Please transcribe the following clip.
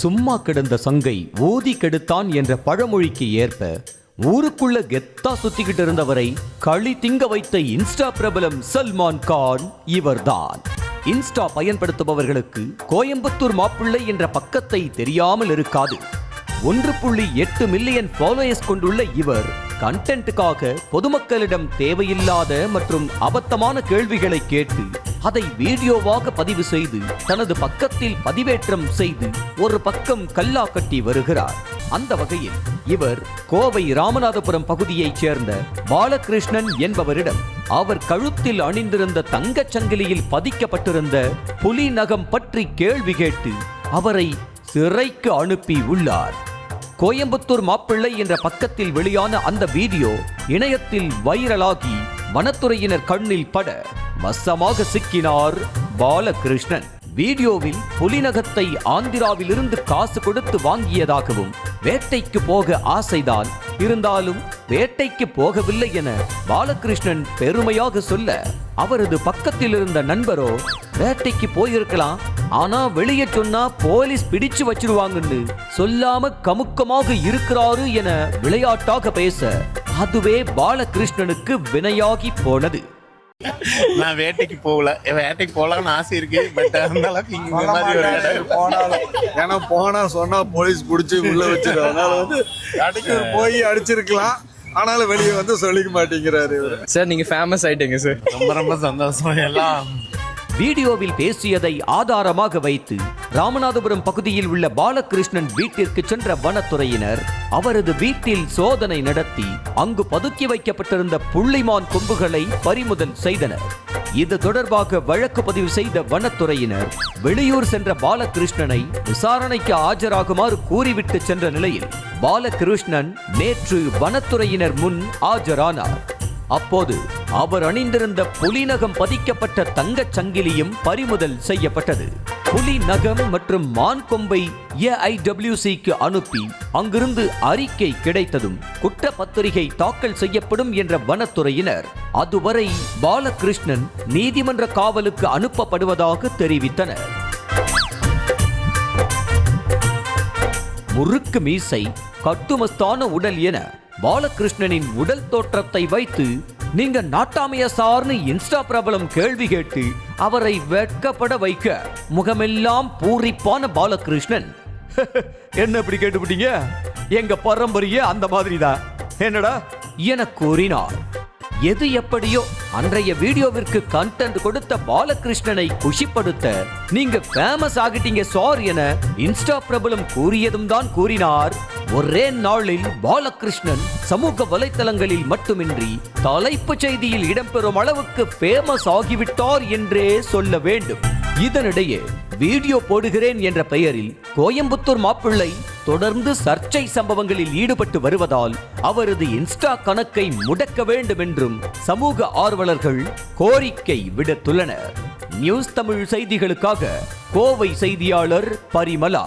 சும்மா கிடந்த சங்கை ஊதி கெடுத்தான் என்ற பழமொழிக்கு ஏற்ப ஊருக்குள்ள கெத்தா சுத்திக்கிட்டு இருந்தவரை களி திங்க வைத்த இன்ஸ்டா பிரபலம் சல்மான் கான் இவர்தான். இன்ஸ்டா பயன்படுத்துபவர்களுக்கு கோயம்புத்தூர் மாப்பிள்ளை என்ற பக்கத்தை தெரியாமல் இருக்காது. 1.8 மில்லியன் ஃபாலோயர்ஸ் கொண்டுள்ள இவர் கண்டென்ட்டுக்காக பொதுமக்களிடம் தேவையில்லாத மற்றும் அபத்தமான கேள்விகளை கேட்டு அதை வீடியோவாக பதிவு செய்து தனது பக்கத்தில் பதிவேற்றம் செய்து ஒரு பக்கம் கல்லா கட்டி வருகிறார். அந்த வகையில் இவர் கோவை ராமநாதபுரம் பகுதியைச் சேர்ந்த பாலகிருஷ்ணன் என்பவரிடம் அவர் கழுத்தில் அணிந்திருந்த தங்கச் சங்கிலியில் பதிக்கப்பட்டிருந்த புலி நகம் பற்றி கேள்வி கேட்டு அவரை சிறைக்கு அனுப்பி உள்ளார். கோயம்புத்தூர் மாப்பிள்ளை என்ற பக்கத்தில் வெளியான அந்த வீடியோ இணையத்தில் வைரலாகி வனத்துறையினர் கண்ணில் பட வசமாக சிக்கினார் பாலகிருஷ்ணன். வீடியோவில் புலிநகத்தை ஆந்திராவிலிருந்து காசு கொடுத்து வாங்கியதாகவும் வேட்டைக்கு போக ஆசைதான், இருந்தாலும் வேட்டைக்கு போகவில்லை என பாலகிருஷ்ணன் பெருமையாக சொல்ல, அவரது பக்கத்தில் இருந்த நண்பரோ வேட்டைக்கு போயிருக்கலாம், ஆனா வெளியே சொன்னா போலீஸ் பிடிச்சு வச்சிருவாங்கன்னு சொல்லாம கமுக்கமாக இருக்கிறாரு என விளையாட்டாக பேச அதுவே பாலகிருஷ்ணனுக்கு வினையாகி போனது. நான் வேட்டைக்கு போகல, வேட்டைக்கு போகலான்னு ஆசை இருக்கு. பட் அந்த அளவுக்கு இங்க மாதிரி ஒரு இடம் போனாலும் ஏன்னா போனா சொன்னா போலீஸ் பிடிச்சி உள்ள வச்சிருக்காங்க. அதனால வந்து வேட்டைக்கு போய் அடிச்சிருக்கலாம், ஆனாலும் வெளியே வந்து சொல்லிக்க மாட்டேங்கிறாரு சார். நீங்க ஃபேமஸ் ஆயிட்டீங்க சார், ரொம்ப ரொம்ப சந்தோஷம். எல்லாம் வீடியோவில் பேசியதை ஆதாரமாக வைத்து ராமநாதபுரம் பகுதியில் உள்ள பாலகிருஷ்ணன் வீட்டிற்கு சென்ற வனத்துறையினர் அவரது வீட்டில் சோதனை நடத்தி அங்கு பதுக்கி வைக்கப்பட்டிருந்த புள்ளிமான் கொம்புகளை பறிமுதல் செய்தனர். இது தொடர்பாக வழக்கு பதிவு செய்த வனத்துறையினர் வெளியூர் சென்ற பாலகிருஷ்ணனை விசாரணைக்கு ஆஜராகுமாறு கூறிவிட்டு சென்ற நிலையில் பாலகிருஷ்ணன் நேற்று வனத்துறையினர் முன் ஆஜரானார். அப்போது அவர் அணிந்திருந்த புலிநகம் பதிக்கப்பட்ட தங்கச் சங்கிலியும் பறிமுதல் செய்யப்பட்டது. புலி நகம் மற்றும் மான் கொம்பை AIWCக்கு அனுப்பி அங்கிருந்து அறிக்கை கிடைத்ததும் குற்றப்பத்திரிகை தாக்கல் செய்யப்படும் என்ற வனத்துறையினர் அதுவரை பாலகிருஷ்ணன் நீதிமன்ற காவலுக்கு அனுப்பப்படுவதாக தெரிவித்தனர். முறுக்கு மீசை, கட்டுமஸ்தான உடல் என பாலகிருஷ்ணனின் உடல் தோற்றத்தை வைத்து நீங்க நாட்டாமைய சார்னு இன்ஸ்டா பிரபலம் கேள்வி கேட்டு அவரை வெட்கப்பட வைக்க முகமெல்லாம் பூரிப்பான பாலகிருஷ்ணன் என்ன இப்படி கேட்டுவிட்டீங்க, எங்க பரம்பரையே அந்த மாதிரிதான் என்னடா என கூறினார். எது எப்படியோ அன்றைய வீடியோவிற்கு கண்டென்ட் கொடுத்த பாலகிருஷ்ணனை குஷிப்படுத்த நீங்க ஃபேமஸ் ஆகிட்டீங்க சார் என இன்ஸ்டா பிரபலம் கூறியதும் தான் கூறினார். ஒரே நாளில் பாலகிருஷ்ணன் சமூக வலைத்தளங்களில் மட்டுமின்றி தலைப்புச் செய்தியில் இடம்பெறும் அளவுக்கு ஃபேமஸ் ஆகிவிட்டார் என்றே சொல்ல வேண்டும். இதனிடையே வீடியோ போடுகிறேன் என்ற பெயரில் கோயம்புத்தூர் மாப்பிள்ளை தொடர்ந்து சர்ச்சை சம்பவங்களில் ஈடுபட்டு வருவதால் அவரது இன்ஸ்டா கணக்கை முடக்க வேண்டும் என்றும் சமூக ஆர்வலர்கள் கோரிக்கை விடுத்துள்ளனர். நியூஸ் தமிழ் செய்திகளுக்காக கோவை செய்தியாளர் பரிமலா.